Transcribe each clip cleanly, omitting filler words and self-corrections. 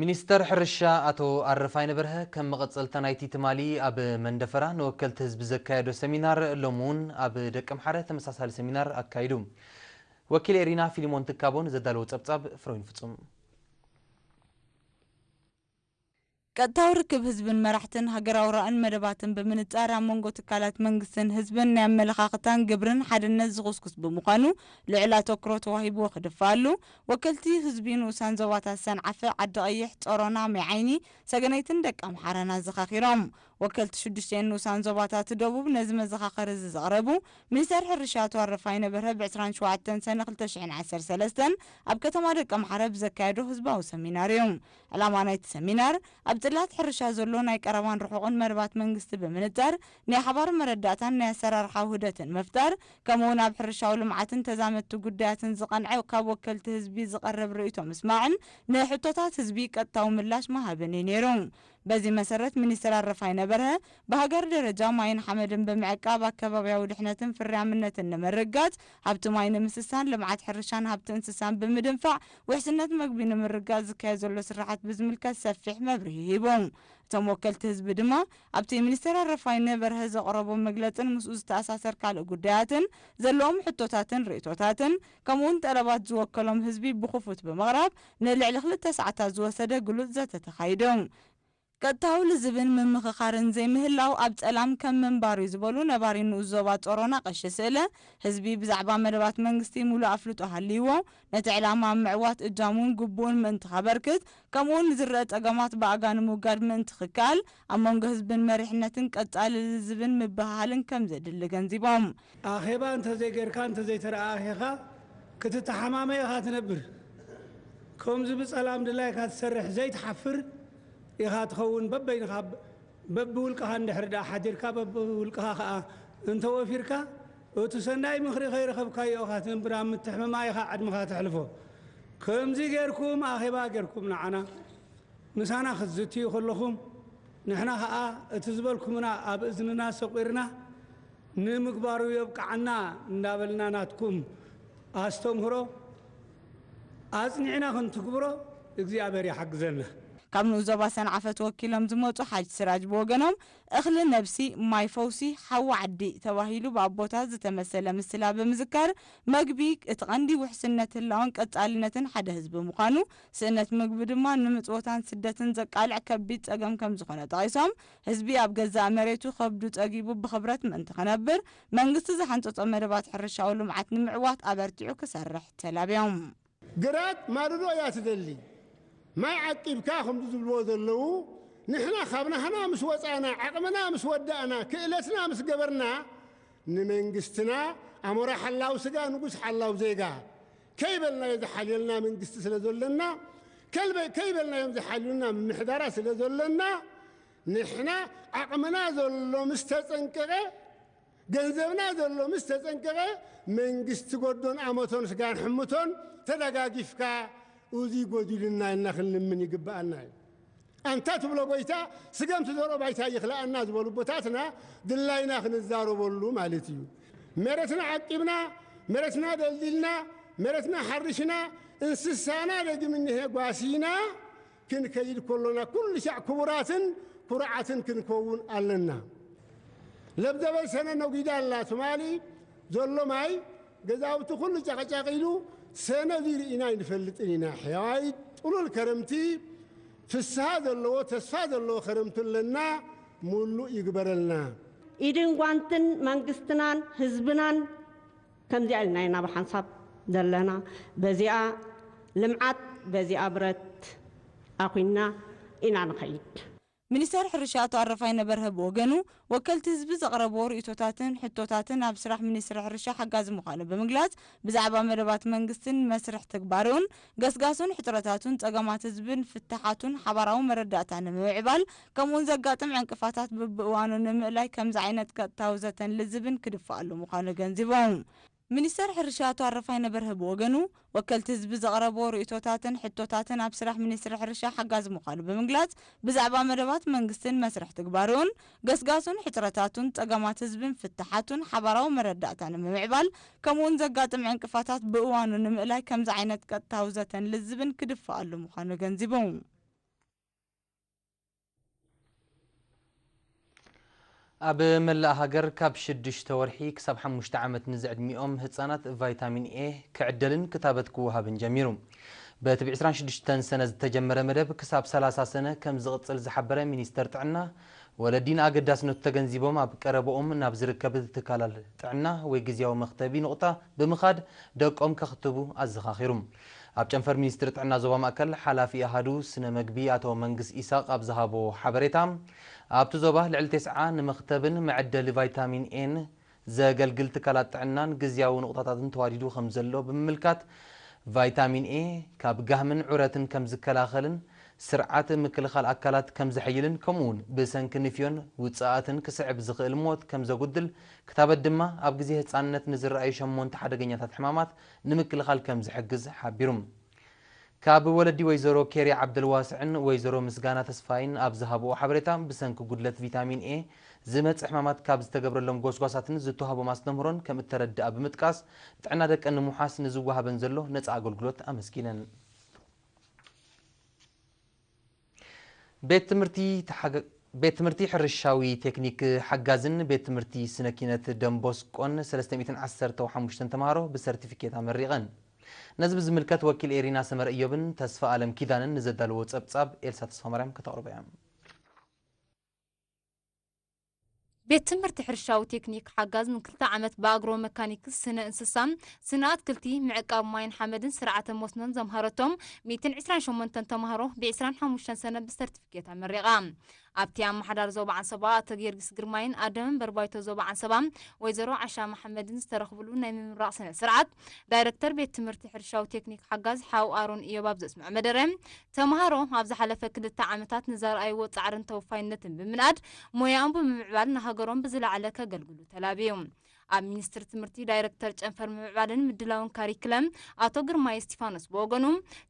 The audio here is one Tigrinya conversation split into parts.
ሚኒስተር ሕርሻ አቶ አረፋይ ነበርሀ ከም መቐጸልታ ናይቲ ትማሊ ኣብ መንደፈራ ንወከልቲ ህዝቢ ዘካየዶ ሰሚናር ሎሙን ኣብ ደቀ ምሓረ ተመሳሳሊ ሰሚናር ኣካይዱ ወኪል ኤሪና ፊሊሞን ትካቦን ዘዳለዎ ጸብጻብ ፍሮይን ፍጹም ቀጥታው ርክብ ህዝብን መራሕትን ሃገራዊ ራእን መደባትን ብምንጻር ኣብ መንጎ ትካላት መንግስትን ህዝብን ናይ ኣመለኻኽታን ግብርን ሓድነት ዝኹስኩስ ብምዃኑ ልዕል ኣተኩሮ ተዋሂብዎ ክድፋሉ ወከልቲ ህዝቢ ንኡሳን ዞባታት ሰንዓፈ ዓዲ ቀይሕ ጾሮና መዓይኒ ሰገነይትን ደቀ ምሓረና ዘኻኺሮም ወከልቲ 6 ንኡሳን ዞባታት ደቡብ ነዚ መዘኻኸሪ ዝቐረቡ ሚኒስተር ሕርሻ አቶ አረፋይ ነበርሀ ብ27 ሰነ 2013 ኣብ ከተማ ደቀ ምሓረ ብዘካየዶ ህዝባዊ ሰሚናር እዮም ዕላማ ናይቲ ሰሚናር ኣብ ጽላት ሕርሻ ዘሎ ናይ ቀረባን ርሑቕን መርባት መንግስቲ ብምንጻር ናይ ሓባር መረዳእታን ናይ ኣሰራርሓ ውህደትን መፍጣር ከምኡውን ኣብ ሕርሻዊ ልምዓትን ተዛመድቲ ጉዳያትን ዝቐንዐ ካብ ወከልቲ ህዝቢ ዝቐረብ ርእይቶ ምስማዕን ንሕቶታት ህዝቢ ቀጥታዊ ምላሽ መሃብን ነይሮም በዚህ መሰረት ሚኒስትር አረፋይ ነበርሀ በሀገር ደረጃ ማይን ሐመድን በመዕቃብ አካባቢያዊ ድሕነትን ፍርያምነትን ንምርጋት ሀብት ማይን ምስሳን ልምዓት ሕርሻን ሀብት እንስሳን ብምድንፋዕ ውሕስነት መግቢ ንምርጋት ዝካየድ ዘሎ ስራሓት ብዝምልከት ሰፊሕ መብርሂ ሂቦም እቶም ወከልቲ ህዝቢ ድማ ኣብቲ ሚኒስትር አረፋይ ነበርሀ ዘቕረቦ መግለጽን ምስኡ ዝተኣሳሰር ካልእ ጉዳያትን ዘለዎም ሕቶታትን ርእቶታትን ከምኡውን ጠለባት ዝወከሎም ህዝቢ ብኽፉት ብምቕራብ ንልዕሊ 2 ሰዓታት ዝወሰደ ግሉጽ ዘተ ተኻይዶም ቀጥታው ልዝብን ምምኽኻርን ዘይምህላው ኣብ ጸላም ከም መንባሩ ዝበሉ ነባሪ ንኡዞባ ጾሮና ቀሽ ስእለ ህዝቢ ብዛዕባ መደባት መንግስቲ ሙሉ ኣፍልጦ ሃልይዎ ነቲ ዕላማ ምዕዋት እጃሙን ግቡን ምእንቲ ኸበርክት ከምኡውን ዝርአ ጸገማት ብኣጋን ምውጋድ ምእንቲ ክካል ኣብ መንጎ ህዝብን መሪሕነትን ቀጻሊ ልዝብን ምብሃልን ከም ዘድሊ ገንዚቦም ኣኼባ እንተዘይገርካ እንተዘይተረኣኺኻ ክትተሓማመ ኢኻ ትነብር ከምዚ ብጸላም ድላይካ ትሰርሕ ዘይትሓፍር إخا تخون ببين خاب ببولك هند حردا حديركا ببولك خا أنت وفيركا وتسناي مخري خير خبكا يوخا تنبرام متحمم ما يخا عد مخا تحلفو كم زي غيركم أخيبا غيركم نعنا مسانا خزتي خلكم نحنا خا تزبلكمنا أب إذننا سقيرنا نمكبارو يبقى عنا ندابلنا ناتكم أستمهرو أزنعنا كنت كبرو إجزي أبري حق زنا ካብ ንዞባ ሰንዓፈት ወኪሎም ዝመጹ ሓጅ ስራጅ ብወገኖም እኽሊ ነብሲ ማይ ፈውሲ ሓዊ ዓዲ ተባሂሉ ብኣቦታት ዝተመሰለ ምስላ ብምዝካር መግቢ እቲ ቀንዲ ውሕስነት ህላውን ቀጻልነትን ሓደ ህዝቢ ምዃኑ ስእነት ምግቢ ድማ ንምጽወታን ስደትን ዘቃልዕ ከቢድ ጸገም ከም ዝኾነ ጠቒሶም ህዝቢ ኣብ ገዛእ መሬቱ ከብዱ ጸጊቡ ብኽብረት ምእንቲ ኸነብር መንግስቲ ዝሓንጸጾ መደባት ሕርሻዊ ልምዓት ንምዕዋት ኣበርቲዑ ክሰርሕ ተላብዮም ግራት ማድዶ እያ ትደሊ ما يعقب كاخم تزبلو ذلو نحنا خابنا هنا مس وصانا عقمنا مس ودانا كئلتنا مس قبرنا نمنجستنا امر حلاو سغا نقص حلاو زيغا كيبلنا يزحللنا منجست سلازولنا كيبلنا يزحللنا من محدارا سلازولنا نحنا عقمنا ذلو مستتنكره ገንዘብና ዘሎ مستتنكره መንግስት ጎዶን አመቶን ስጋን ሕሙቶን ተደጋጊፍካ وذي قديلنا إنخل من يقبأنا أنت تبلو بيتا سجمت ذرو بيتا يخلق الناس بولو بتاتنا دلنا خن الزارو بولو مالتيو مرتنا عقبنا مرتنا دلدلنا مرتنا حرشنا انسسانا لدي من هي قاسينا كن كيد كلنا كل شيء كبرات كرعة كن كون ألنا لبدا بسنا نوجد الله سمالي زلوا معي جزاوت كل شيء سنة ذي إنا نفلت إنا حياي طول الكرمتي في السهاد اللو تسفاد اللو خرمت لنا مولو يقبر لنا إذن قانتن منقستنان حزبنان كم جعلنا إنا بحنصب دلنا بزيئة لمعات بزيئة برت أخونا إنا نخيد ሚኒስተር ሕርሻ አቶ አረፋይ ነበርሀ ብወገኑ ወከልቲ ህዝቢ ዘቕረቦ ርእቶታትን ሕቶታትን ኣብ ስራሕ ሚኒስትር ሕርሻ ሓጋዝ ምዃኑ ብምግላጽ ብዛዕባ መደባት መንግስትን መስርሕ ተግባሩን ገስጋሱን ሕጥረታቱን ጸገማት ህዝብን ፍትሓቱን ሓባራዊ መረዳእታ ንምዕባል ከምኡውን ዘጋጥም ዕንቅፋታት በብእዋኑ ንምእላይ ከምዚ ዓይነት ቀጥታዊ ዘተን ልዝብን ክድፋኣሉ ምዃኑ ገንዚቦም ሚኒስተር ሕርሻ አቶ አረፋይ ነበርሀ ብወገኑ ወከልቲ ህዝቢ ዘቕረቦ ርእቶታትን ሕቶታትን ኣብ ስራሕ ሚኒስትር ሕርሻ ሓጋዝ ምዃኑ ብምግላጽ ብዛዕባ መደባት መንግስትን መስርሕ ተግባሩን ገስጋሱን ሕጥረታቱን ጸገማት ህዝብን ፍትሓቱን ሓባራዊ መረዳእታ ንምዕባል ከምኡውን ዘጋጥም ዕንቅፋታት ብእዋኑ ንምእላይ ከምዚ ዓይነት ቀጥታዊ ዘተን ልዝብን ክድፋኣሉ ምዃኑ ገንዚቦም ኣብ መላእ ሃገር ካብ 6 ወርሒ ክሳብ 5 ዓመት ንዝዕድሚኦም ህፃናት ቫይታሚን ኤ ክዕደልን ክታበት ክወሃብን ጀሚሩ በቲ 26 ሰነ ዝተጀመረ መደብ ክሳብ 30 ሰነ ከም ዝቕፅል ዝሓበረ ሚኒስተር ጥዕና ወለዲን ኣገዳስነቱ ተገንዚቦም ኣብ ቀረበኦም ናብ ዝርከብ ትካላል ጥዕና ወይ ግዝያዊ መኽተቢ ንቑጣ ብምኻድ ደቆም ከኽትቡ ኣዘኻኺሩ ኣብ ጨንፈር ሚኒስትር ጥዕና ዞባ ማእከል ሓላፊ ኣሃዱ ስነ መግቢ ኣቶ መንግስ ኢሳቅ ኣብ ዝሃቦ ሓበሬታ ኣብቲ ዞባ ልዕሊ 9 ንመኽተብን መዕደሊ ቫይታሚን ኤን ዘገልግል ትካላት ጥዕናን ግዝያዊ ንቑጣታትን ተዋዲዱ ከም ዘሎ ብምምልካት ቫይታሚን ኤ ካብ ጋህምን ዑረትን ከም ዝከላኸልን ስርዓት ምክልኻል ኣካላት ከም ዝሕይልን ከምኡውን ብሰንኪ ንፍዮን ውፅኣትን ክስዕብ ዝኽእል ሞት ከም ዘጉድል ክታበት ድማ ኣብ ግዜ ህፃንነት ንዝረኣዩ 8 ሓደገኛታት ሕማማት ንምክልኻል ከም ዝሕግዝ ሓቢሩ ካብ ወለዲ ወይዘሮ ኬርያ ዓብደልዋስዕን ወይዘሮ ምስጋና ተስፋይን ኣብ ዝሃብኦ ሓበሬታ ብሰንኪ ጉድለት ቪታሚን ኤ ዝመፅእ ሕማማት ካብ ዝተገብረሎም ጎስጓሳትን ዝተዋህቦም ኣስተምህሮን ከም እተረድኣ ብምጥቃስ ጥዕና ደቀ ንምሓስ ንዝወሃበን ዘሎ ነፃ ኣገልግሎት ኣመስጊነን ቤት ትምህርቲ ሕርሻዊ ቴክኒክ ሓጋዝን ቤት ትምህርቲ ስነ ኪነት ደንቦስቆን 315 ተምሃሮ ብሰርቲፊኬት ኣመሪቐን ነዚ ብዝምልከት ወኪል ኤሪና ሰመረ እዮብን ተስፋ ኣለም ኪዳንን ንዘዳልዎ ጸብጻብ ኤልሳ ተስፋ ማርያም ከተቕርበ እያ ቤት ትምህርቲ ሕርሻዊ ቴክኒክ ሓጋዝ ንክልተ ዓመት በአግሮ መካኒክስ ስነ እንስሳም ስነ አትክልቲ ምዕቃብ ማይን ሓመድን ስርዓተ መስኖን ዘምሃረቶም 128 ተምሃሮ ብ25 ሰነ ብሰርቲፊኬት ኣመሪቓ ኣብቲ ኣመሓዳር ዞባ ዓንሰባ ኣቶ ጌርግስ ግርማይን ኣደምን በርባይቶ ዞባ ዓንሰባ ወይዘሮ ዓሻ መሐመድን ዝተረኽብሉ ናይ ምምራቕ ስነ ስርዓት ዳይሬክተር ቤት ትምህርቲ ሕርሻዊ ቴክኒክ ሓጋዝ ሓው ኣሮን እዮባብ ዘስምዕ መደረ ተምሃሮ ኣብ ዝሓለፈ 2 ዓመታት ንዘርኣይዎ ጻዕርን ተወፋይነትን ብምንኣድ ሞያኦም ብምዕባል ንሃገሮም ብዝለዓለ ከገልግሉ ተላብዮም ኣብ ሚኒስትር ትምህርቲ ዳይሬክተር ጨንፈር ምዕባልን ምድላውን ካሪክለም ኣቶ ግርማይ ስቲፋኖስ በወገኑ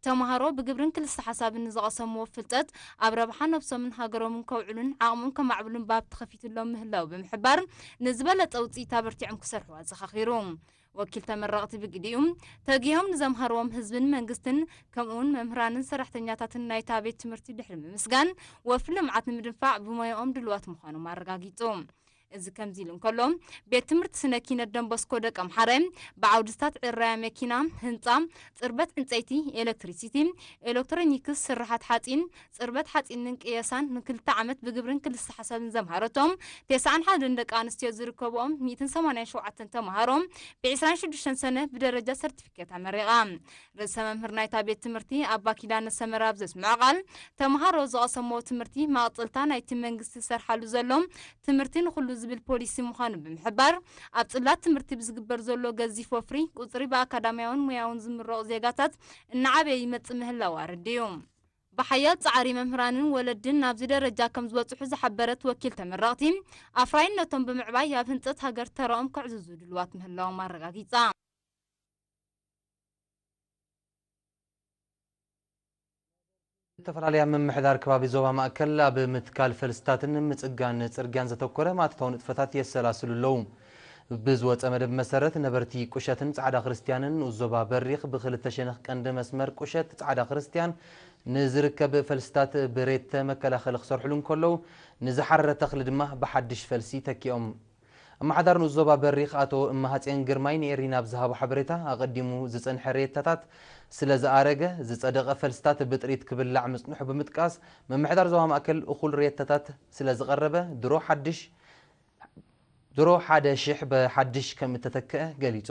ተምሃሮ ብግብርን ክልስ ሓሳብን ዝቐሰምዎ ፍልጠት ኣብ ረብሓ ነብሶምን ሃገሮምን ከውዕሉን ዓቕሞም ከማዕብሉን ባብ ተኸፊትሎም ምህላው ብምሕባር ንዝበለጠ ውፅኢት ኣበርቲዖም ክሰርሑ ኣዘኻኺሩ ወኪል ተመረቕቲ ብግዲኡም ተጊሆም ንዘምሃርዎም ህዝብን መንግስትን ከምኡውን መምህራንን ሰራሕተኛታትን ናይታ ቤት ትምህርቲ ድሕሪ ምምስጋን ወፍሪ ልምዓት ንምድንፋዕ ብሞያኦም ድልዋት ምዃኖም ኣረጋጊጹ እዚ ከምዚ ኢሉ እንከሎም ቤት ትምህርቲ ስነ ኪነት ደንቦስኮ ደቀ ኣምሓረ ብዓውድስታት ዕራያ መኪና ህንፃ ፅርበት ዕንፀይቲ ኤሌክትሪሲቲ ኤሌክትሮኒክስ ስራሓት ሓፂን ፅርበት ሓፂንን ቅየሳን ንክልተ ዓመት ብግብርን ክልስ ሓሳብን ዘምሃረቶም 91 ደቂ ኣንስትዮ ዝርከብኦም 187 ተምሃሮም ብ26 ሰነ ብደረጃ ሰርቲፊኬት ኣመሪቓ ርእሰ መምህር ናይታ ቤት ትምህርቲ ኣባ ኪዳነ ሰመራ ኣብ ዘስምዖ ቃል ተምሃሮ ዝቐሰምዎ ትምህርቲ ማቕፅልታ ናይቲ መንግስቲ ዝሰርሓሉ ዘሎም ትምህርቲ ንኩሉ ዝብል ፖሊሲ ምዃኑ ብምሕባር ኣብ ጽላት ትምህርቲ ብዝግበር ዘሎ ገዚፍ ወፍሪ ቁጽሪ በኣካዳሚያውን ሙያውን ዝምረቑ ዜጋታት እናዓበየ ይመጽእ ምህላው ኣረድዩ ብሓያል ጻዕሪ መምህራንን ወለድን ናብዚ ደረጃ ከም ዝበጽሑ ዝሓበረት ወኪል ተመረቕቲ ኣፍራይነቶም ብምዕባይ ኣብ ህንፀት ሃገር ተረኦም ክዕዝዙ ድልዋት ምህላዎም ኣረጋጊጻ ተፈላለያ መምሕዳር ከባቢ ዞባ ማእከል ኣብ ምትካል ፈልስታትን ምጽጋን ጽርግያን ዘተኮረ ማእተታዊ ንጥፈታት የሰላስሉ ኣለዉ ብዝወፀ መደብ መሰረት ነበርቲ ቁሸትን ጻዕዳ ክርስቲያንን ዞባ በሪኽ ብክልተ ሸነኽ ቀንዲ መስመር ቁሸት ጻዕዳ ክርስቲያን ንዝርከብ ፈልስታት ብሬት መከላኸሊ ክሰርሕሉ እንከለዉ ንዝሓረረ ተኽሊ ድማ ብሓድሽ ፈልሲ ተኪኦም ኣመሓዳር ዞባ በሪኽ ኣቶ እማሃፅን ግርማይ ንኤሪና ብዝሃቦ ሓበሬታ ኣቐዲሙ ዝጸንሐ ሬታታት ስለ ዝኣረገ ዝጸደቐ ፈልስታት ብጥሪት ክብላዕ ምጽንሑ ብምጥቃስ መምሕዳር ዞባ ማእከል እኹል ሬታታት ስለ ዝቐረበ ድሮ ሓደ ሽሕ ብሓድሽ ከም እተተክአ ገሊጹ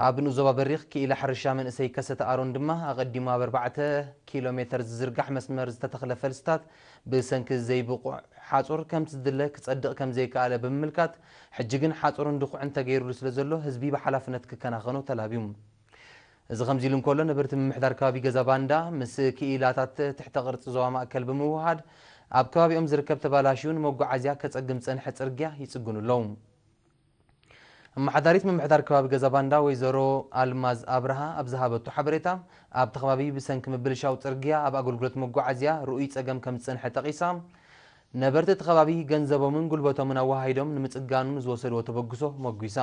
ኣብ ዞባ በሪኽ ክኢላ ሕርሻ መንእሰይ ከሰተ ኣሮን ድማ ኣቐዲሙ ኣብ 4 ኪሎ ሜትር ዝዝርጋሕ መስመር ዝተተኽለ ፈልስታት ብሰንኪ ዘይብቁዕ ሓጹር ከም ዝድለ ክጸድቕ ከም ዘይከኣለ ብምምልካት ሕጂ ግን ሓጹርን ድኹዕን ተገይሩሉ ስለ ዘሎ ህዝቢ ብሓላፍነት ክከናኸኑ ተላብዩ እዚ ከምዚ ኢሉ እንከሎ ነበርቲ ምምሕዳር ከባቢ ገዛ ባንዳ ምስ ክኢላታት ትሕተ ቅርፂ ዞባ ማእከል ብምውሃድ ኣብ ከባቢኦም ዝርከብ ተባላሽዩን መጓዓዝያ ከጸግም ጸንሐ ጽርግያ ይጽግኑ ኣለዉ ኣመሓዳሪት ምምሕዳር ከባቢ ገዛ ባንዳ ወይዘሮ ኣልማዝ ኣብርሃ ኣብ ዝሃበቱ ሓበሬታ ኣብቲ ከባቢ ብሰንኪ ምብልሻው ጽርግያ ኣብ ኣገልግሎት መጓዓዝያ ርኡይ ጸገም ከም ዝጸንሐ ጠቒሳ ነበርቲ እቲ ከባቢ ገንዘቦምን ጉልበቶምን ኣዋሃይዶም ንምጽጋኑን ዝወሰድዎ ተበግሶ መጒሳ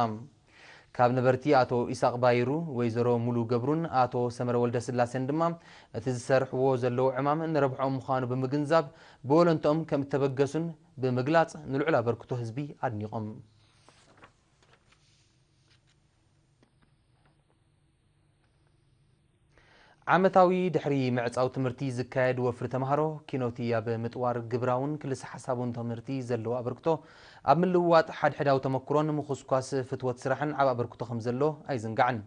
ካብ ነበርቲ ኣቶ ኢሳቅ ባይሩ ወይዘሮ ሙሉ ገብሩን ኣቶ ሰመረ ወልደ ስላሴን ድማ እቲ ዝሰርሕዎ ዘለዉ ዕማም ንረብሖም ምዃኑ ብምግንዛብ ብወለንቶም ከም እተበገሱን ብምግላጽ ንልዑል ኣበርክቶ ህዝቢ ኣድኒቖም ዓመታዊ ድሕሪ ምዕጻው ትምህርቲ ዝካየድ ወፍሪ ተምሃሮ ኪኖቲ ኣብ ምጥዋር ግብራውን ክልሲ ሓሳቡን ትምህርቲ ዘለዎ ኣበርክቶ ኣብ ምልውዋጥ ሓድሕዳዊ ተመክሮን ምኹስኳስ ፍትወት ስራሕን ዓብ ኣበርክቶ ከም ዘሎ ኣይዝንጋዕን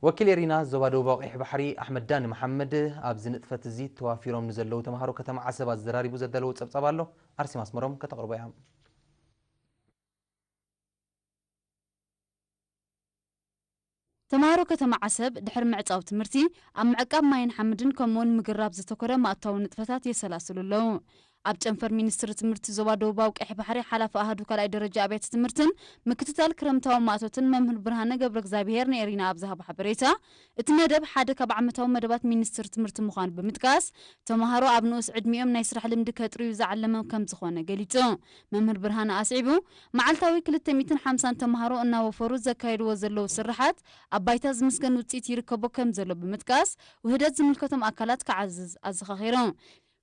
ወኪል ኤሪና ዞባ ደቡባዊ ቀይሕ ባሕሪ ኣሕመድ ዳኒ መሐመድ ኣብ ዝንጥፈት እዚ ተዋፊሮም ንዘለዉ ተምሃሮ ከተማ ዓሰብ ኣዘራሪቡ ዘደለዎ ጸብጸብ ኣሎ ኣርሲ ማስመሮም ከተቕርቦ እያ ተማሃሮ ከተማ ዓሰብ ድሕሪ ምዕጻው ትምህርቲ ኣብ ምዕቃብ ማይን ሓመድን ከምኡውን ምግራብ ዝተኮረ ማእታዊ ንጥፈታት የሰላስሉ ኣለዉ ኣብ ጨንፈር ሚኒስትሪ ትምህርቲ ዞባ ደቡባዊ ቀይሕ ባሕሪ ሓላፊ ኣሃዱ ካልኣይ ደረጃ ኣብያተ ትምህርትን ምክትታል ክረምታዊ ማእቶትን መምህር ብርሃነ ገብረ እግዚአብሔር ንኤሪና ኣብ ዝሃቦ ሓበሬታ እቲ መደብ ሓደ ካብ ዓመታዊ መደባት ሚኒስትሪ ትምህርቲ ምዃኑ ብምጥቃስ ተምሃሮ ኣብ ንኡስ ዕድሚኦም ናይ ስራሕ ልምዲ ከጥርዩ ዝዓለመ ከም ዝኾነ ገሊጹ መምህር ብርሃነ ኣስዒቡ መዓልታዊ 250 ተምሃሮ እናወፈሩ ዘካይድዎ ዘለዉ ስራሓት ኣብ ባይታ ዝምስገን ውፅኢት ይርከቦ ከም ዘሎ ብምጥቃስ ውህደት ዝምልከቶም ኣካላት ክዓዝዝ ኣዘኻኺሮም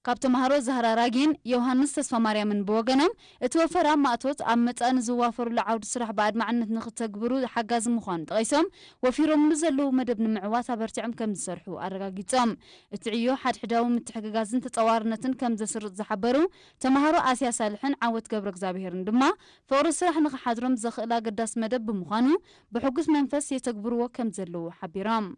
ካብ ተምሃሮ ዛህራራጊን ዮሃንስ ተስፋ ማርያምን ብወገኖም እቲ ወፈራ ማእቶት ኣብ መጠን ዝዋፈሩሉ ዓውዲ ስራሕ ብኣድማዕነት ንኽተግብሩ ሓጋዚ ምዃኑ ጠቒሶም ወፊሮምሉ ዘለዉ መደብ ንምዕዋት ኣበርቲዖም ከም ዝሰርሑ ኣረጋጊጾም እቲ ዕዮ ሓድሕዳዊ ምትሕግጋዝን ተጸዋርነትን ከም ዘስርጥ ዝሓበሩ ተምሃሮ ኣስያ ሳልሕን ዓወት ገብረ እግዚአብሔርን ድማ ፍቕሪ ስራሕ ንኽሓድሮም ዘኽእል ኣገዳሲ መደብ ብምዃኑ ብሕጉስ መንፈስ የተግብርዎ ከም ዘለዉ ሓቢሮም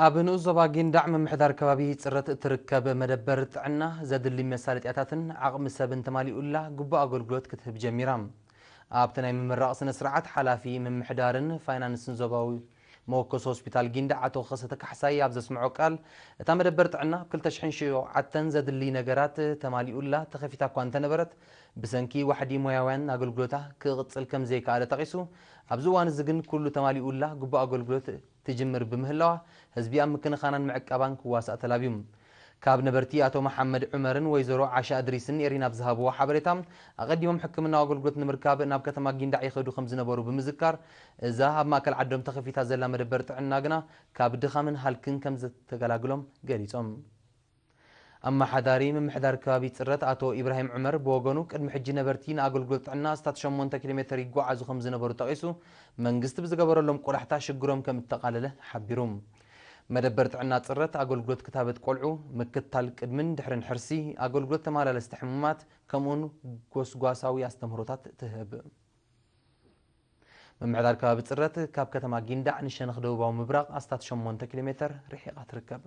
ኣብ ንኡስ ዞባ ጊንዳዕ ምምሕዳር ከባቢ ጽረት እትርከብ መደበር ጥዕና ዘድሊ መሳለጥያታትን ዓቕሚ ሰብን ተማሊኡላ ግቡእ ኣገልግሎት ክትህብ ጀሚራ ኣብቲ ናይ ምምራቕ ስነ ስርዓት ሓላፊ ምምሕዳርን ፋይናንስን ዞባዊ መወከሶ ሆስፒታል ጊንዳዕ ኣቶ ኸሰተ ካሕሳይ ኣብ ዘስምዖ ቃል እታ መደበር ጥዕና 2007 ዘድሊ ነገራት ተማሊኡላ ተኸፊታ እኳ እንተነበረት ብሰንኪ ዋሕዲ ሞያውያን ኣገልግሎታ ክቕጽል ከም ዘይከኣለ ጠቒሱ ኣብዚ እዋን እዚ ግን ኩሉ ተማሊኡላ ግቡእ ኣገልግሎት ትጅምር ብምህላዋ ህዝቢ ኣብ ምክንኻናን ምዕቃባን ክዋሳእ ተላብዩ ካብ ነበርቲ ኣቶ መሐመድ ዑመርን ወይዘሮ ዓሻ እድሪስን ኤሪና ብዝሃብዎ ሓበሬታ ኣቐዲሞም ሕክምናዊ ኣገልግሎት ንምርካብ ናብ ከተማ ጊንዳዕ ይኸዱ ከም ዝነበሩ ብምዝካር እዛ ኣብ ማእከል ዓዶም ተኸፊታ ዘላ መደበር ጥዕና ግና ካብ ድኻምን ሃልክን ከም ዝተገላግሎም ገሊጾም ኣማሓዳሪ ምምሕዳር ከባቢ ጽረት ኣቶ ኢብራሂም ዑመር ብወገኑ ቅድሚ ሕጂ ነበርቲ ንኣገልግሎት ጥዕና ስታት 8 ኪሎ ሜትር ይጓዓዙ ከም ዝነበሩ ጠቒሱ መንግስቲ ብዝገበረሎም ቆላሕታ ሽግሮም ከም እተቃለለ ሓቢሩ መደበር ጥዕና ጽረት ኣገልግሎት ክታበት ቆልዑ ምክትታል ቅድምን ድሕርን ሕርሲ ኣገልግሎት ተመላለስቲ ሕሙማት ከምኡን ጎስጓሳዊ ኣስተምህሮታት ትህብ ምምሕዳር ከባቢ ጽረት ካብ ከተማ ጊንዳዕ ንሸነኽ ደቡባዊ ምብራቕ ኣስታት 8 ኪሎ ሜትር ርሒቓ ትርከብ